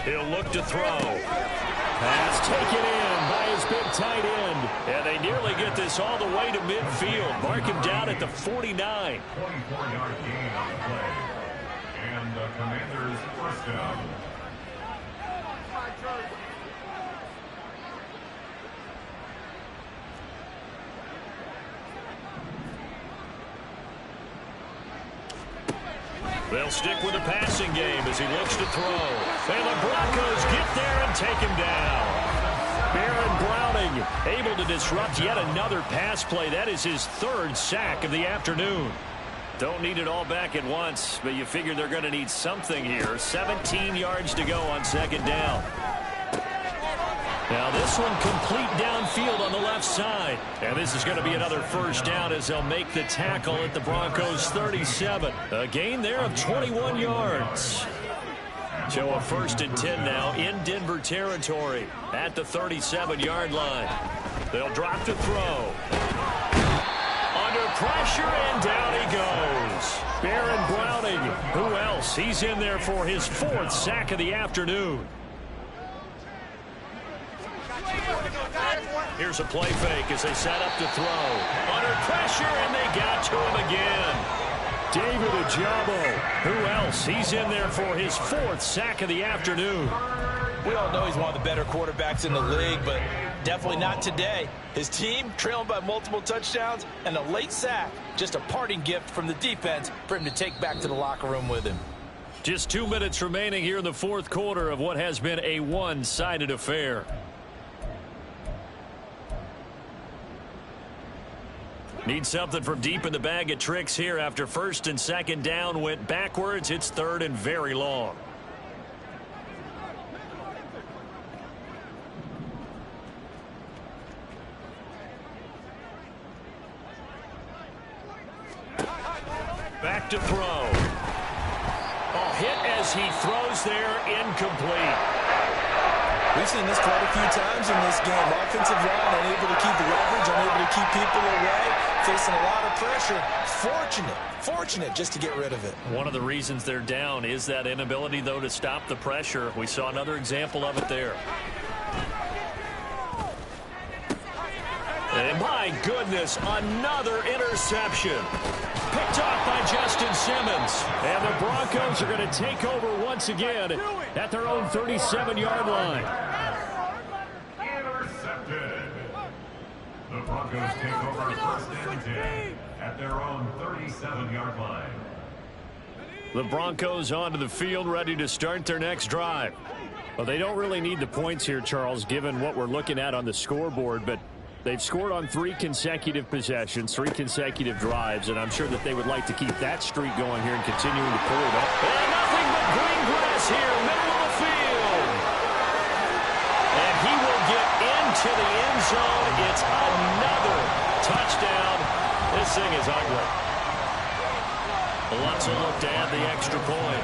He'll look to throw. Pass taken in by his big tight end. And they nearly get this all the way to midfield. Mark him down at the 49. 24-yard gain on the play. And the Commanders' 1st down. They'll stick with the passing game as he looks to throw. And the Broncos get there and take him down. Baron Browning able to disrupt yet another pass play. That is his 3rd sack of the afternoon. Don't need it all back at once, but you figure they're going to need something here. 17 yards to go on 2nd down. Now this one complete downfield on the left side. And this is going to be another 1st down as they'll make the tackle at the Broncos' 37. A gain there of 21 yards. So a 1st and 10 now in Denver territory at the 37-yard line. They'll drop to throw. Under pressure, and down he goes. Baron Browning. Who else? He's in there for his 4th sack of the afternoon. Here's a play fake as they set up to throw. Under pressure, and they got to him again. David Ojabo. Who else? He's in there for his 4th sack of the afternoon. We all know he's one of the better quarterbacks in the league, but definitely not today. His team trailing by multiple touchdowns and a late sack. Just a parting gift from the defense for him to take back to the locker room with him. Just 2 minutes remaining here in the 4th quarter of what has been a one-sided affair. Need something from deep in the bag of tricks here after 1st and 2nd down went backwards. It's 3rd and very long. Back to throw. A hit as he throws there, incomplete. We've seen this quite a few times in this game. Offensive line unable to keep leverage, unable to keep people away, facing a lot of pressure. Fortunate just to get rid of it. One of the reasons they're down is that inability, though, to stop the pressure. We saw another example of it there. And my goodness, another interception. Picked off by Justin Simmons. And the Broncos are going to take over once again at their own 37-yard line. Intercepted. The Broncos take over 1st and 10 at their own 37-yard line. The Broncos onto the field, ready to start their next drive. Well, they don't really need the points here, Charles, given what we're looking at on the scoreboard, but they've scored on 3 consecutive possessions, 3 consecutive drives, and I'm sure that they would like to keep that streak going here and continuing to pull it up. And nothing but green grass here, middle of the field. And he will get into the end zone. It's another touchdown. This thing is ugly. Lots of look to add the extra point.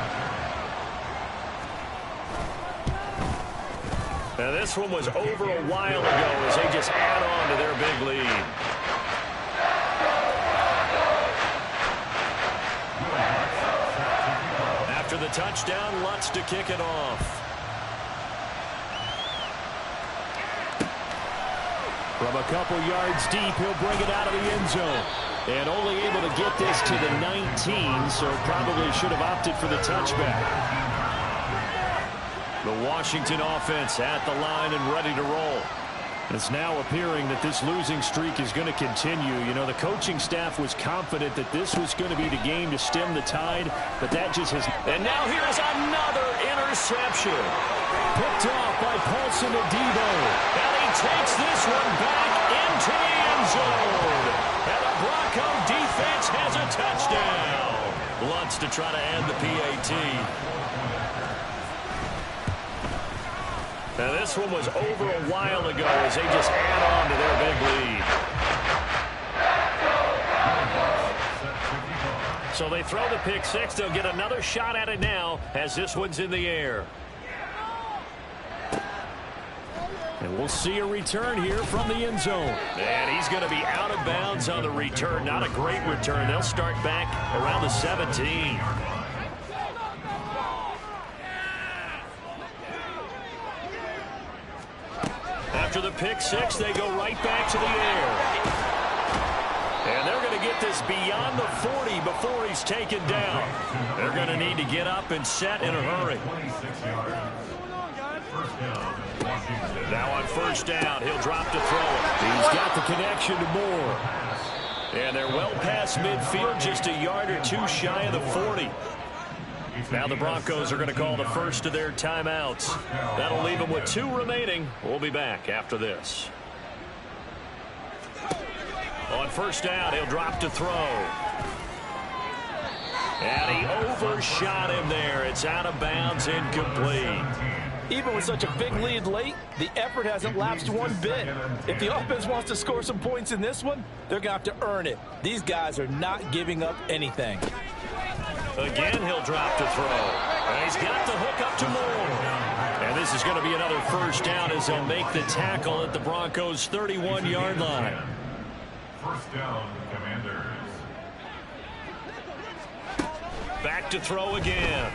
Now this one was over a while ago as they just add on to their big lead. After the touchdown, Lutz to kick it off. From a couple yards deep, he'll bring it out of the end zone. And only able to get this to the 19, so probably should have opted for the touchback. The Washington offense at the line and ready to roll. It's now appearing that this losing streak is going to continue. You know, the coaching staff was confident that this was going to be the game to stem the tide, but that just has... And now here's another interception. Picked off by Paulson Adebo. And he takes this one back into the end zone. And the Bronco defense has a touchdown. Lutz to try to add the PAT. Now this one was over a while ago as they just add on to their big lead. So they throw the pick six. They'll get another shot at it now as this one's in the air. And we'll see a return here from the end zone. And he's going to be out of bounds on the return. Not a great return. They'll start back around the 17. After the pick six, they go right back to the air. And they're going to get this beyond the 40 before he's taken down. They're going to need to get up and set in a hurry. Now on first down, he'll drop to throw it. He's got the connection to Moore. And they're well past midfield, just a yard or two shy of the 40. Now the Broncos are going to call the first of their timeouts. That'll leave them with 2 remaining. We'll be back after this. On first down, he'll drop to throw. And he overshot him there. It's out of bounds, incomplete. Even with such a big lead late, the effort hasn't lapsed one bit. If the offense wants to score some points in this one, they're going to have to earn it. These guys are not giving up anything. Again, he'll drop to throw. And he's got the hook back up to Moore. And this is going to be another first down as they'll make the tackle at the Broncos' 31-yard line. First down, Commanders. Back to throw again.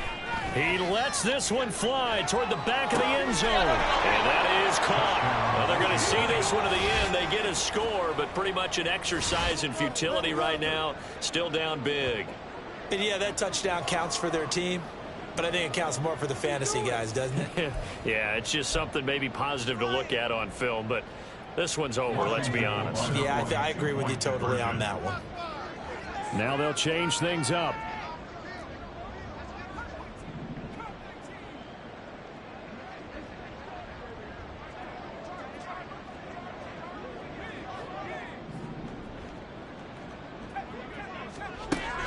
He lets this one fly toward the back of the end zone. And that is caught. Well, they're going to see this one to the end. They get a score, but pretty much an exercise in futility right now. Still down big. And yeah, that touchdown counts for their team, but I think it counts more for the fantasy guys, doesn't it? Yeah, it's just something maybe positive to look at on film, but this one's over, let's be honest. Yeah, I agree with you totally on that one. Now they'll change things up.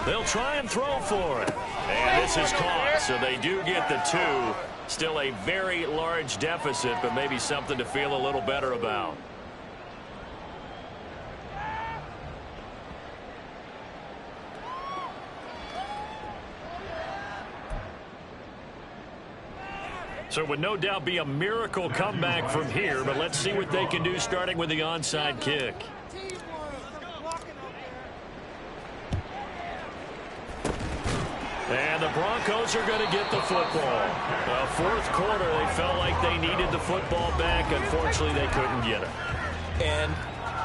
They'll try and throw for it. And this is caught, so they do get the 2. Still a very large deficit, but maybe something to feel a little better about. So it would no doubt be a miracle comeback from here, but let's see what they can do starting with the onside kick. And the Broncos are going to get the football. Fourth quarter, they felt like they needed the football back. Unfortunately, they couldn't get it. And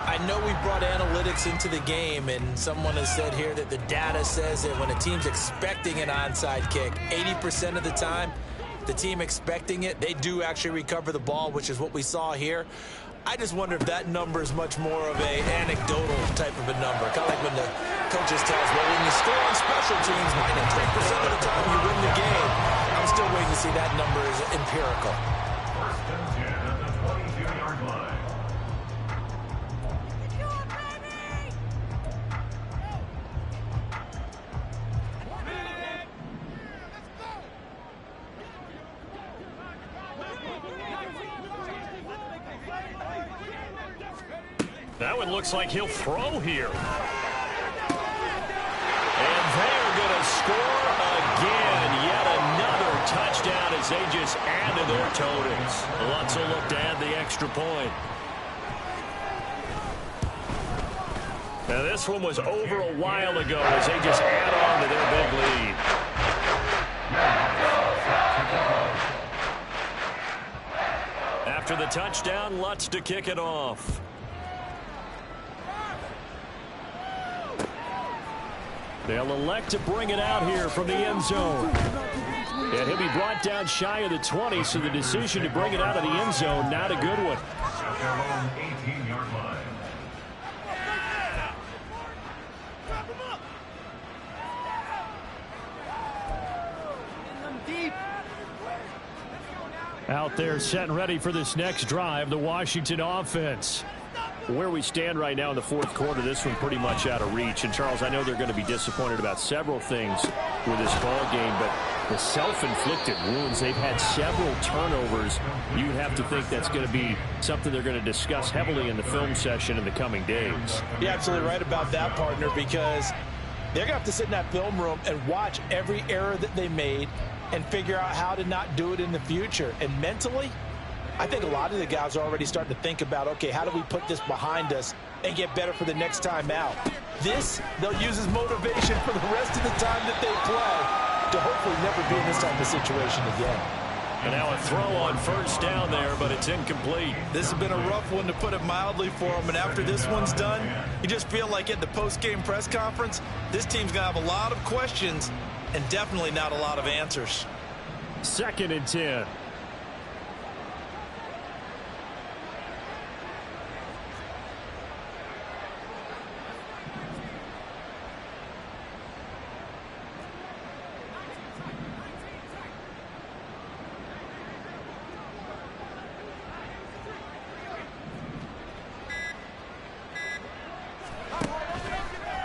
I know we brought analytics into the game, and someone has said here that the data says that when a team's expecting an onside kick, 80% of the time, the team expecting it, they do actually recover the ball, which is what we saw here. I just wonder if that number is much more of a anecdotal type of a number. Kind of like when the coaches tell us, well, when you score on special teams, 93% of the time you win the game. I'm still waiting to see that number is empirical. First and 10 at the 22-yard line. That one looks like he'll throw here. And they're going to score again. Yet another touchdown as they just add to their totals. Lutz will look to add the extra point. Now this one was over a while ago as they just add on to their big lead. After the touchdown, Lutz to kick it off. They'll elect to bring it out here from the end zone. And he'll be brought down shy of the 20, so the decision to bring it out of the end zone, not a good one. At their own 18-yard line. Out there set and ready for this next drive, the Washington offense. Where we stand right now in the fourth quarter, this one pretty much out of reach. And, Charles, I know they're going to be disappointed about several things with this ball game, but the self-inflicted wounds, they've had several turnovers. You'd have to think that's going to be something they're going to discuss heavily in the film session in the coming days. You're absolutely right about that, partner, because they're going to have to sit in that film room and watch every error that they made and figure out how to not do it in the future. And mentally, I think a lot of the guys are already starting to think about, okay, how do we put this behind us and get better for the next time out? This, they'll use as motivation for the rest of the time that they play to hopefully never be in this type of situation again. And now a throw on first down there, but it's incomplete. This has been a rough one, to put it mildly, for them. And after this one's done, you just feel like at the post-game press conference, this team's going to have a lot of questions and definitely not a lot of answers. 2nd and 10.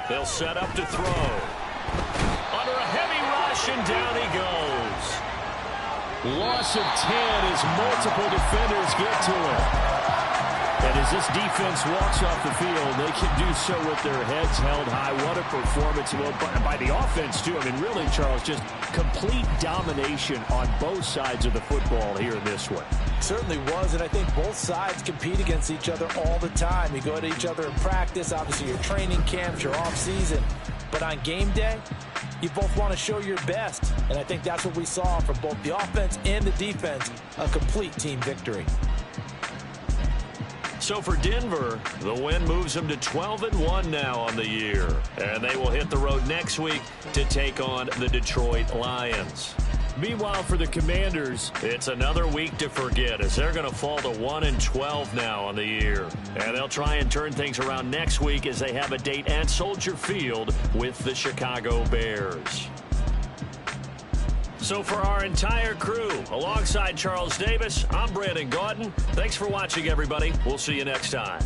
They'll set up to throw. Under a heavy rush, and down he goes. Loss of 10 as multiple defenders get to him. And as this defense walks off the field, they can do so with their heads held high. What a performance. Well, by the offense, too. I mean, really, Charles, just complete domination on both sides of the football here in this one. Certainly was, and I think both sides compete against each other all the time. You go to each other in practice, obviously your training camps, your off-season. But on game day, you both want to show your best. And I think that's what we saw from both the offense and the defense, a complete team victory. So for Denver, the win moves them to 12-1 now on the year. And they will hit the road next week to take on the Detroit Lions. Meanwhile, for the Commanders, it's another week to forget as they're going to fall to 1-12 now on the year. And they'll try and turn things around next week as they have a date at Soldier Field with the Chicago Bears. So for our entire crew, alongside Charles Davis, I'm Brandon Gaudin. Thanks for watching, everybody. We'll see you next time.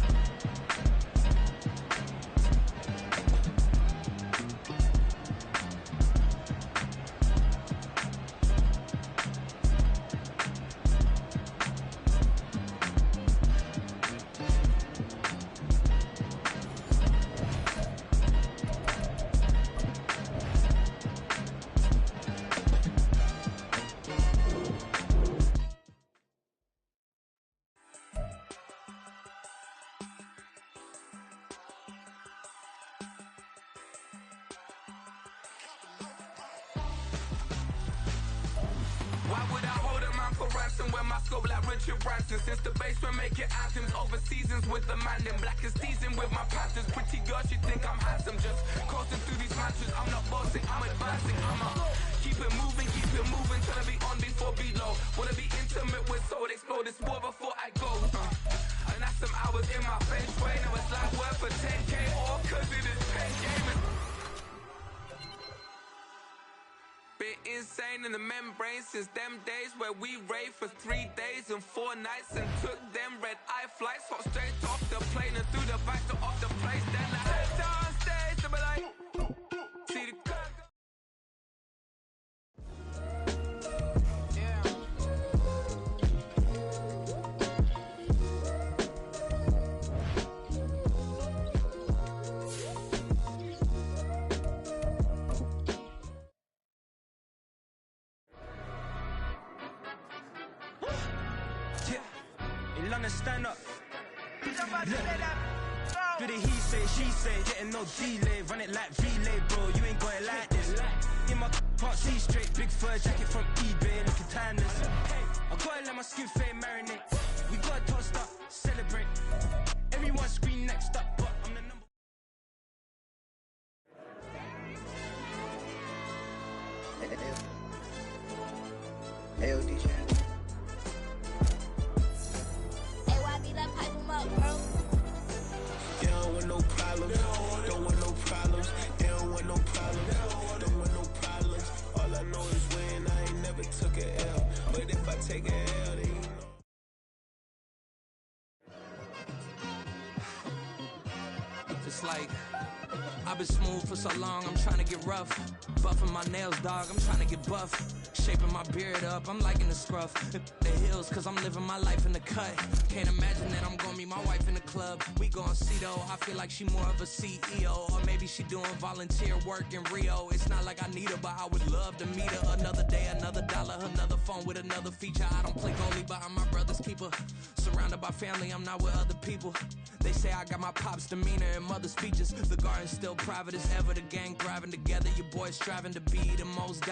Why would I hold a man for ransom when my scope like Richard Branson? Since the basement making anthems over seasons with the man in black is teasing with my patterns. Pretty girl, she think I'm handsome. Just coasting through these matches. I'm not bossing, I'm advancing. Keep it moving till I be on before below. Wanna be intimate with soul, explode this war before I go. And that's some hours in my feng shui. Now it's like work for 10K or cause it is pen gaming. Been insane in the membrane since them days where we raved for 3 days and 4 nights and took them red-eye flights, hot straight off the plane and through the back door of the place. Then I head down stage to be like, see the crowd. Stand up. Do the he say, she say, getting no delay, run it like relay, bro. You ain't got it like this. In my can't see straight, big fur jacket from eBay, looking timeless. I gotta let my skin fade marinate. We gotta toast up, celebrate. Everyone scream next up, but I'm the number. Hey, DJ. They don't want no problems, don't want no problems. They don't want no problems, don't want no problems. All I know is win, I ain't never took a L. But if I take a L, then you know. It's like, I've been smooth for so long, I'm trying to get rough. Buffing my nails, dog, I'm trying to get buff. Shaping my beard up, I'm liking the scruff. The hills, cause I'm living my life in the cut. Can't imagine that I'm gonna meet my wife in the club. We gon' see though, I feel like she more of a CEO. Or maybe she doing volunteer work in Rio. It's not like I need her, but I would love to meet her. Another day, another dollar, another phone with another feature. I don't play goalie, but I'm my brother's keeper. Surrounded by family, I'm not with other people. They say I got my pop's demeanor and mother's features. The garden's still private as ever, the gang thriving together. Your boys striving to be the most down.